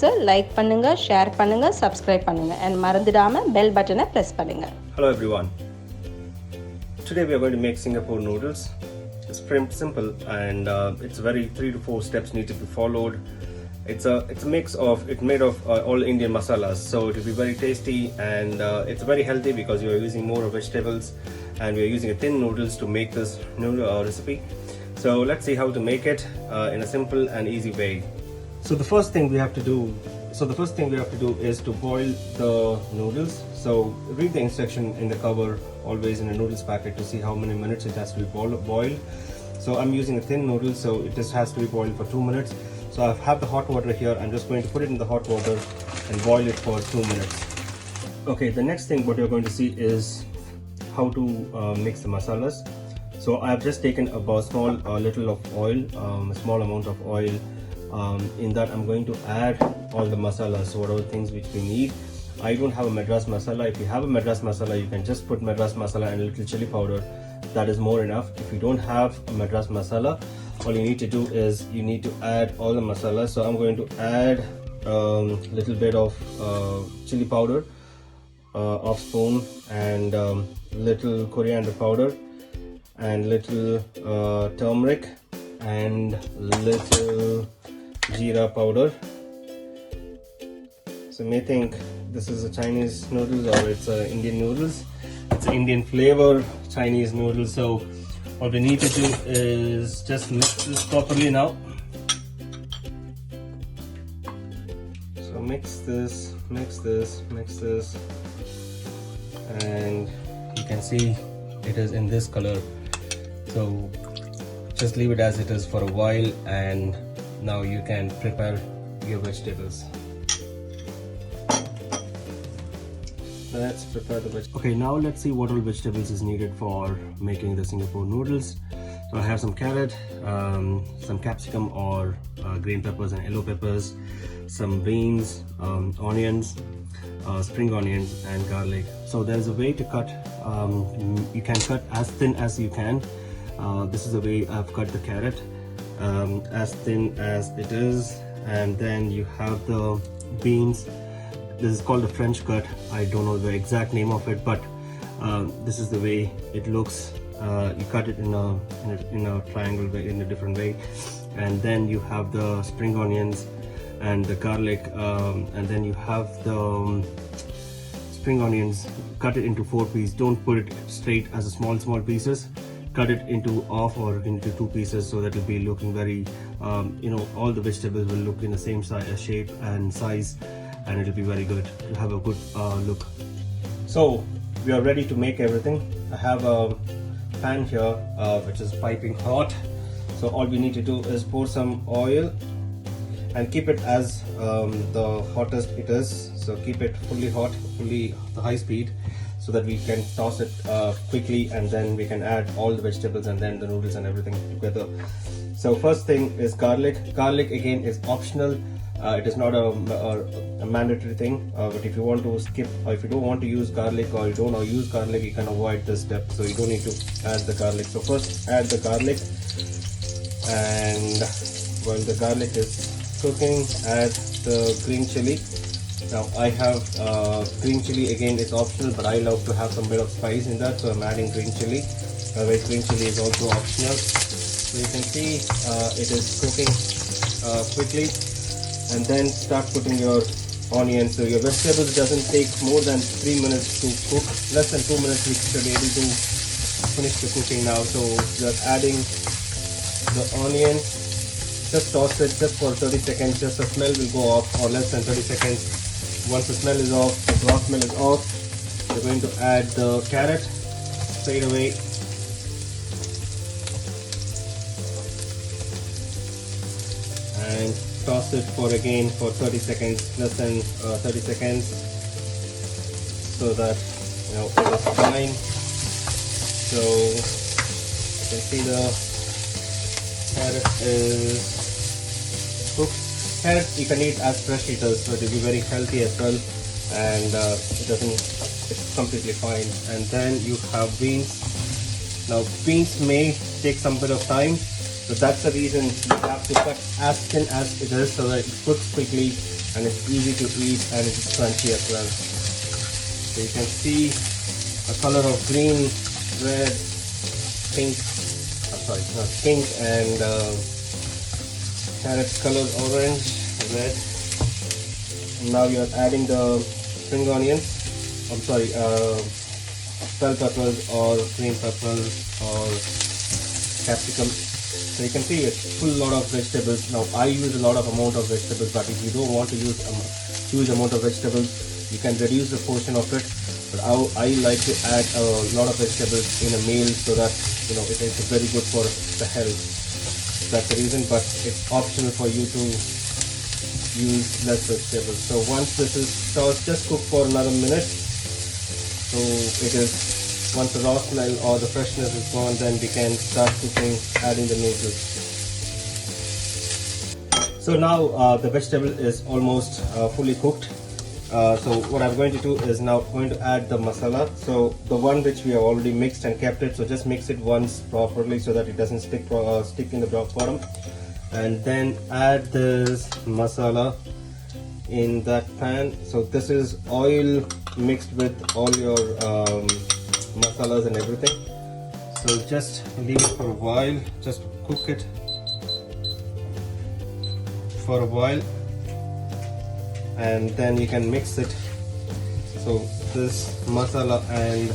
நியூஸை லைக் பண்ணுங்க, ஷேர் பண்ணுங்க, சப்ஸ்கிரைப் பண்ணுங்க and மறந்துடாம பெல் பட்டனை press பண்ணுங்க. Hello everyone. Today we are going to make Singapore noodles. It's pretty simple and it's very 3 to 4 steps need to be followed. It's a mix of made of all Indian masalas, so it will be very tasty and it's very healthy because you are using more of vegetables and we are using a thin noodles to make this noodle recipe. So let's see how to make it in a simple and easy way. So the first thing we have to do is to boil the noodles. So read the instruction in the cover always in a noodles packet to see how many minutes it has to be boiled. So I'm using a thin noodle, so it just has to be boiled for 2 minutes. So I have the hot water here. I'm just going to put it in the hot water and boil it for 2 minutes. Okay, the next thing what you're going to see is how to mix the masalas. So I've just taken a small little of oil, a small amount of oil. In that I'm going to add all the masalas, so whatever things which we need. I don't have a Madras masala. If you have a Madras masala, you can just put Madras masala and a little chili powder. That is more enough. If you don't have a Madras masala, all you need to do is you need to add all the masala. So I'm going to add little bit of chili powder, half spoon, and little coriander powder, and little turmeric, and little jeera powder. So you may think this is a Chinese noodles or it's a Indian noodles. It's an Indian flavor Chinese noodles. So what we need to do is just mix this properly now. So mix this, and you can see it is in this color. So just leave it as it is for a while, and now you can prepare your vegetables. Let's prepare the vegetables. Okay, now let's see what all vegetables is needed for making the Singapore noodles. So I have some carrot, some capsicum or green peppers and yellow peppers, some beans, onions, spring onions, and garlic. So there's a way to cut. You can cut as thin as you can. This is the way I've cut the carrot, as thin as it is. And then you have the beans. This is called a French cut. I don't know the exact name of it, but this is the way it looks. You cut it in a triangle way, in a different way. And then you have the spring onions and the garlic, and then you have the spring onions. Cut it into 4 pieces. Don't put it straight as a small pieces. Cut it into half or into 2 pieces, so that it will be looking very, all the vegetables will look in the same shape and size, and it will be very good to have a good look. So we are ready to make everything. I have a pan here which is piping hot. So all we need to do is pour some oil and keep it as the hottest it is. So keep it fully hot, fully the high speed, so that we can toss it quickly, and then we can add all the vegetables and then the noodles and everything together. So first thing is garlic. Garlic again is optional. It is not a mandatory thing, but if you want to skip, or if you don't want to use garlic, or you don't want to use garlic, you can avoid this step, so you don't need to add the garlic. So first add the garlic, and while the garlic is cooking, add the green chili. Now I have green chili, again it's optional, but I love to have some bit of spice in that, so I'm adding green chili. Otherwise green chili is also optional. So you can see it is cooking quickly. And then start putting your onions. So your vegetables doesn't take more than 3 minutes to cook. Less than 2 minutes we should be able to finish the cooking now. So just adding the onions. Just toss it just for 30 seconds. Just the smell will go off, or less than 30 seconds. Once the smell is off, the raw smell is off, we're going to add the carrot straight away. And toss it for 30 seconds, less than 30 seconds, so that it is fine. So you can see the carrot is cooked. Carrot you can eat as fresh eaters, so it will be very healthy as well, and it's completely fine. And then you have beans. Now beans may take some bit of time, So that's the reason you have to cut as thin as it is so that it cooks quickly and it's easy to eat and it's crunchy as well. So you can see a color of green, red, pink, I'm sorry, not pink, and carrot colored orange, red. And now you are adding the spring onions, I'm sorry, bell peppers or green peppers or capsicum. So you can see it's full lot of vegetables. Now I use a lot of amount of vegetables, but if you don't want to use a huge amount of vegetables, you can reduce the portion of it. But I like to add a lot of vegetables in a meal so that it is very good for the health. That's the reason, but it's optional for you to use less vegetables. So once this is tossed, just cook for another minute. So it is, once the raw smell or the freshness is gone, then we can start cooking, adding the noodles. So now the vegetable is almost fully cooked. So what I'm going to do is now going to add the masala. So the one which we have already mixed and kept it, so just mix it once properly so that it doesn't stick in the bottom, and then add this masala in that pan. So this is oil mixed with all your masalas and everything. So just leave it for a while, just cook it for a while, and then you can mix it. So this masala and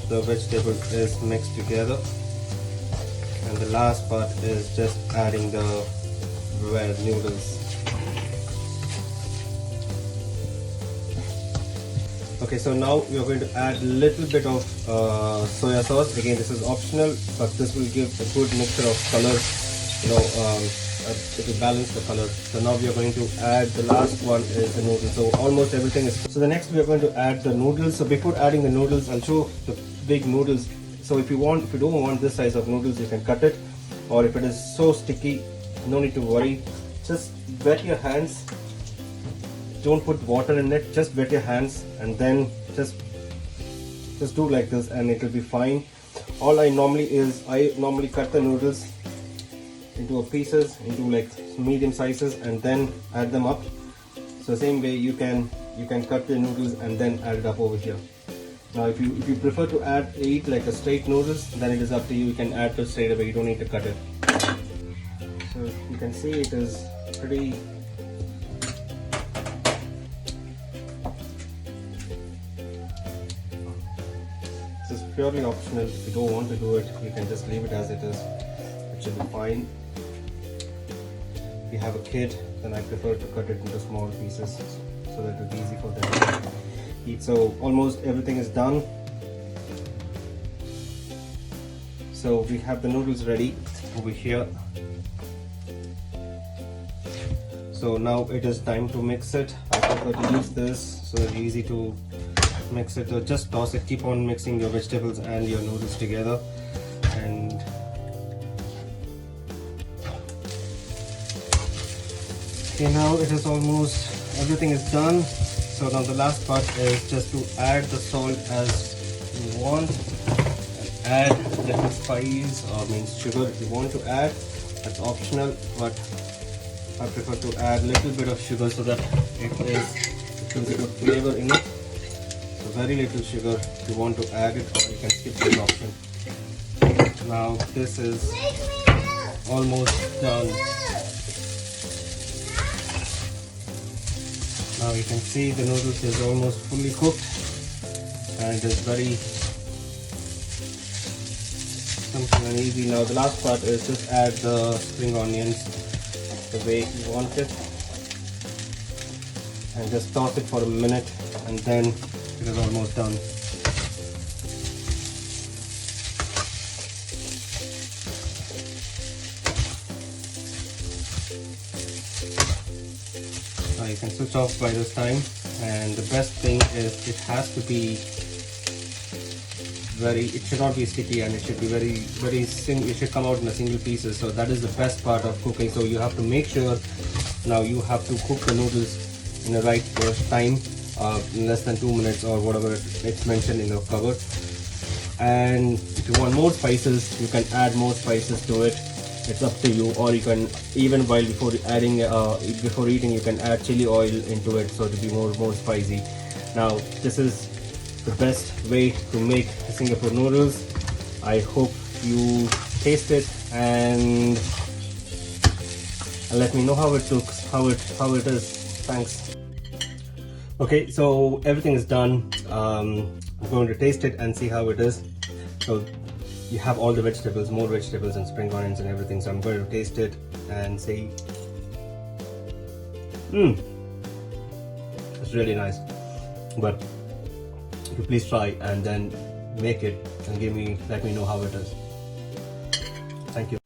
the vegetable is mixed together, and the last part is just adding the red noodles. Okay, so now we are going to add a little bit of soya sauce. Again, this is optional, but this will give a good mixture of color. It will balance the color. So now we are going to add the last one is the noodles. So almost everything is. So the next we are going to add the noodles. So before adding the noodles, I'll show the big noodles. So if you don't want this size of noodles, you can cut it. Or if it is so sticky, no need to worry. Just wet your hands. Don't put water in it. Just wet your hands and then just do like this, and it will be fine. All I normally cut the noodles into pieces, into like medium sizes, and then add them up. So same way you can cut the noodles and then add it up over here. Now if you prefer to eat like a straight noodles, then it is up to you. You can add it straight away. You don't need to cut it. So you can see it is pretty. This is purely optional. If you don't want to do it, you can just leave it as it is. It should be fine. If you have a kid, then I prefer to cut it into small pieces so that it will be easy for them to eat. So almost everything is done. So we have the noodles ready over here. So now it is time to mix it. I prefer to use this so that it's easy to mix it. Or just toss it. Keep on mixing your vegetables and your noodles together. And okay, now it is almost everything is done. So now the last part is just to add the salt as you want, and add little spice or means sugar if you want to add. That's optional, but I prefer to add little bit of sugar so that it will get a flavor in it. So very little sugar if you want to add it, or you can skip this option. Now this is almost done. Now you can see the noodles is almost fully cooked, and it is very simple and easy. Now the last part is just add the spring onions the way you want it, and just toss it for a minute, and then it is almost done. Now you can switch off by this time, and the best thing is it has to be it should not be sticky, and it should be it should come out in a single pieces. So that is the best part of cooking. So you have to make sure now you have to cook the noodles in the right time, in less than 2 minutes or whatever it's mentioned in the cover. And if you want more spices, you can add more spices to it. It's up to you, or you can even while before adding before eating you can add chili oil into it so to be more spicy. Now this is the best way to make Singapore noodles. I hope you taste it and let me know how it looks, how it is. Thanks. Okay, so everything is done. I'm going to taste it and see how it is. So you have all the vegetables, more vegetables and spring onions and everything. So I'm going to taste it and see. It's really nice. But you please try and then make it and let me know how it is. Thank you.